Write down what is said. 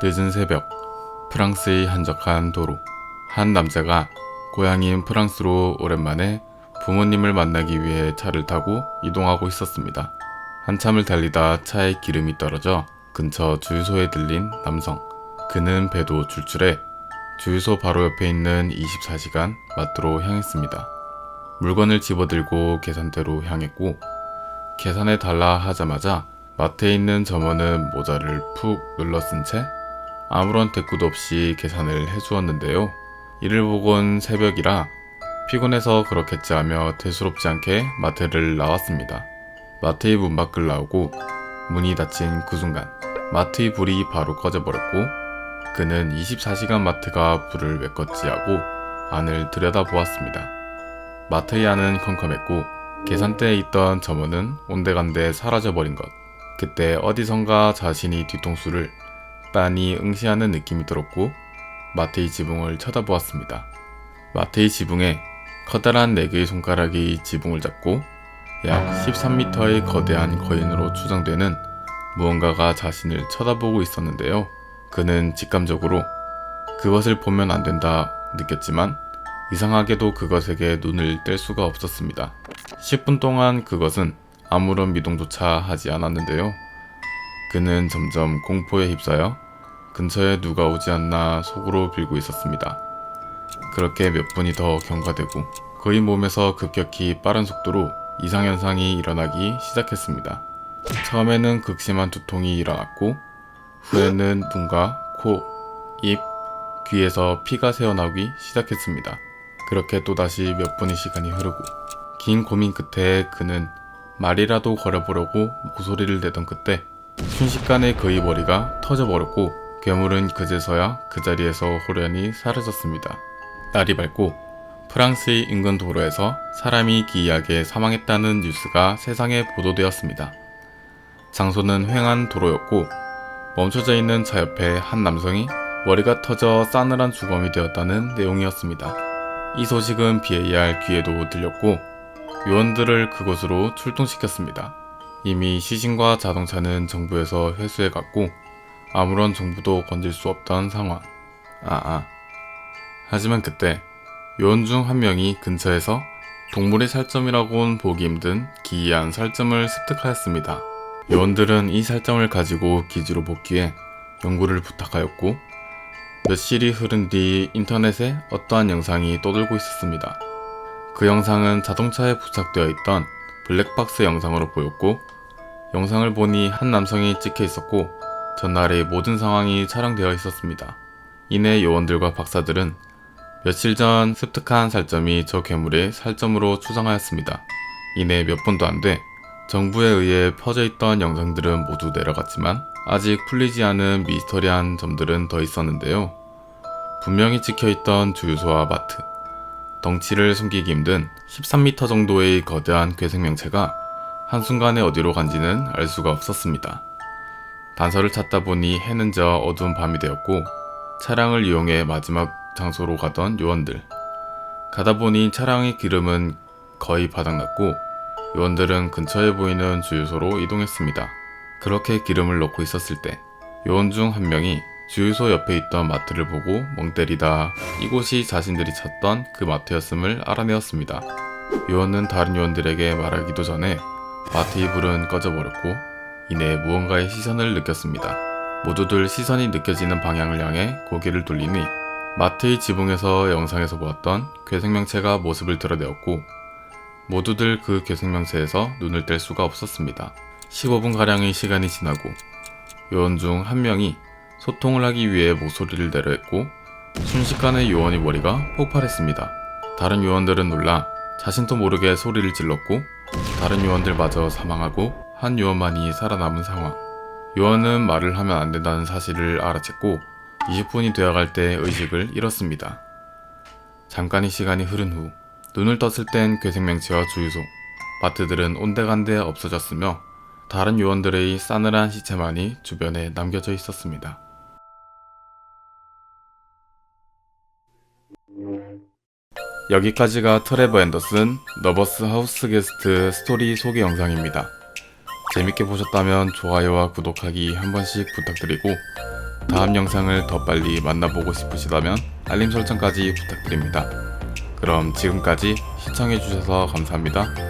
늦은 새벽, 프랑스의 한적한 도로. 한 남자가 고향인 프랑스로 오랜만에 부모님을 만나기 위해 차를 타고 이동하고 있었습니다. 한참을 달리다 차에 기름이 떨어져 근처 주유소에 들린 남성. 그는 배도 출출해 주유소 바로 옆에 있는 24시간 마트로 향했습니다. 물건을 집어들고 계산대로 향했고, 계산해 달라 하자마자 마트에 있는 점원은 모자를 푹 눌러 쓴 채 아무런 대꾸도 없이 계산을 해주었는데요. 이를 보곤 새벽이라 피곤해서 그렇겠지 하며 대수롭지 않게 마트를 나왔습니다. 마트의 문 밖을 나오고 문이 닫힌 그 순간 마트의 불이 바로 꺼져버렸고, 그는 24시간 마트가 불을 왜 껐지 하고 안을 들여다보았습니다. 마트의 안은 컴컴했고 계산대에 있던 점원은 온데간데 사라져버린 것. 그때 어디선가 자신이 뒤통수를 빤히 응시하는 느낌이 들었고 마트의 지붕을 쳐다보았습니다. 마트의 지붕에 커다란 4개의 손가락이 지붕을 잡고 약 13m의 거대한 거인으로 추정되는 무언가가 자신을 쳐다보고 있었는데요. 그는 직감적으로 그것을 보면 안 된다 느꼈지만 이상하게도 그것에게 눈을 뗄 수가 없었습니다. 10분 동안 그것은 아무런 미동조차 하지 않았는데요. 그는 점점 공포에 휩싸여 근처에 누가 오지 않나 속으로 빌고 있었습니다. 그렇게 몇 분이 더 경과되고 그의 몸에서 급격히 빠른 속도로 이상현상이 일어나기 시작했습니다. 처음에는 극심한 두통이 일어났고, 후에는 눈과 코, 입, 귀에서 피가 새어나오기 시작했습니다. 그렇게 또다시 몇 분의 시간이 흐르고, 긴 고민 끝에 그는 말이라도 걸어보려고 목소리를 내던 그때 순식간에 그의 머리가 터져버렸고 괴물은 그제서야 그 자리에서 호련히 사라졌습니다. 날이 밝고 프랑스의 인근 도로에서 사람이 기이하게 사망했다는 뉴스가 세상에 보도되었습니다. 장소는 횡한 도로였고 멈춰져 있는 차 옆에 한 남성이 머리가 터져 싸늘한 주검이 되었다는 내용이었습니다. 이 소식은 BAR 귀에도 들렸고 요원들을 그곳으로 출동시켰습니다. 이미 시신과 자동차는 정부에서 회수해갔고 아무런 정보도 건질 수 없던 상황. 하지만 그때 요원 중 한 명이 근처에서 동물의 살점이라고는 보기 힘든 기이한 살점을 습득하였습니다. 요원들은 이 살점을 가지고 기지로 복귀해 연구를 부탁하였고, 며칠이 흐른 뒤 인터넷에 어떠한 영상이 떠돌고 있었습니다. 그 영상은 자동차에 부착되어 있던 블랙박스 영상으로 보였고, 영상을 보니 한 남성이 찍혀 있었고 전날의 모든 상황이 촬영되어 있었습니다. 이내 요원들과 박사들은 며칠 전 습득한 살점이 저 괴물의 살점으로 추정하였습니다. 이내 몇 분도 안 돼 정부에 의해 퍼져 있던 영상들은 모두 내려갔지만 아직 풀리지 않은 미스터리한 점들은 더 있었는데요. 분명히 찍혀있던 주유소와 마트, 덩치를 숨기기 힘든 13m 정도의 거대한 괴생명체가 한순간에 어디로 간지는 알 수가 없었습니다. 단서를 찾다 보니 해는 져 어두운 밤이 되었고, 차량을 이용해 마지막 장소로 가던 요원들. 가다 보니 차량의 기름은 거의 바닥났고 요원들은 근처에 보이는 주유소로 이동했습니다. 그렇게 기름을 넣고 있었을 때 요원 중 한 명이 주유소 옆에 있던 마트를 보고 멍 때리다 이곳이 자신들이 찾던 그 마트였음을 알아내었습니다. 요원은 다른 요원들에게 말하기도 전에 마트의 불은 꺼져버렸고 이내 무언가의 시선을 느꼈습니다. 모두들 시선이 느껴지는 방향을 향해 고개를 돌리니 마트의 지붕에서 영상에서 보았던 괴생명체가 모습을 드러내었고 모두들 그 괴생명체에서 눈을 뗄 수가 없었습니다. 15분가량의 시간이 지나고 요원 중 한 명이 소통을 하기 위해 목소리를 내려했고 순식간에 요원의 머리가 폭발했습니다. 다른 요원들은 놀라 자신도 모르게 소리를 질렀고 다른 요원들마저 사망하고 한 요원만이 살아남은 상황. 요원은 말을 하면 안 된다는 사실을 알아챘고 20분이 되어갈 때 의식을 잃었습니다. 잠깐의 시간이 흐른 후 눈을 떴을 땐 괴생명체와 주유소, 마트들은 온데간데 없어졌으며 다른 요원들의 싸늘한 시체만이 주변에 남겨져 있었습니다. 여기까지가 트레버 앤더슨 너버스 하우스 게스트 스토리 소개 영상입니다. 재밌게 보셨다면 좋아요와 구독하기 한 번씩 부탁드리고 다음 영상을 더 빨리 만나보고 싶으시다면 알림 설정까지 부탁드립니다. 그럼 지금까지 시청해주셔서 감사합니다.